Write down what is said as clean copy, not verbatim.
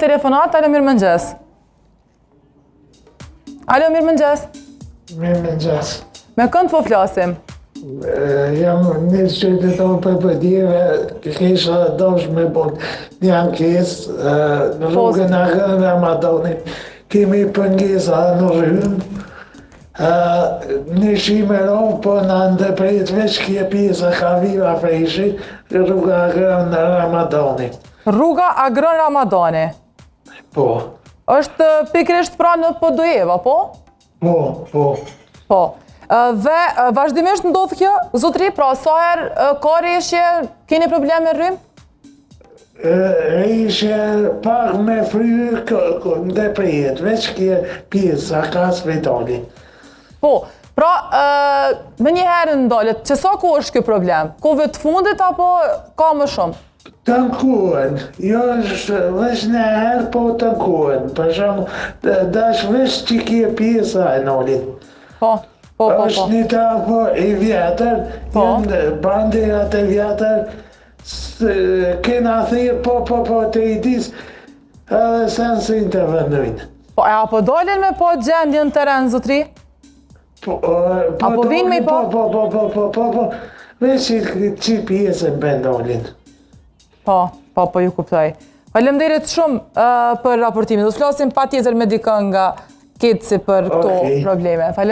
telefonat, alo mirëmëngjes. Alo mirëmëngjes. Mirëmëngjes. Me kënd po flasim? Jam një qytetar për përdjeve, kisha dosh me bon një ankesë në rrugën e rënë Ramadanit. Kemi pëngesa në rrëmë, në shime rovë, po në ndëprejt veç kje pjesë ka viva freshi, rruga e rënë Ramadanit. Rruga Agron Ramadani. Po. Është pikrisht pra në Podujeva, po? Po. Dhe vazhdimisht ndodh kjo, zotri, pra sa herë ka rreshje, keni probleme me rrymë? Rreshje pak me fryrë në prejet, veç kje pjesa ka spitali. Po, pra me një herë ndalet, që sa ku është kjo problem? Kove të fundit apo ka më shumë? Të nkuën, jo është veç në herë, po të nkuën. Për shumë, dash veç që kje pjesa e nolin. Po. është një trapo i vjetër, janë banderat e vjetër, kena thirë, po, të i disë, edhe sensin të vëndojnë. Po, e apo dolin me po gjendjen të rënë, zotri? Apo vinë me po? Po, veç që pjesën bëndolin. Po, ju kuptoj. Faleminderit shumë për raportimin. Do të flasim patjetër me dikën nga Ketsi për këto probleme.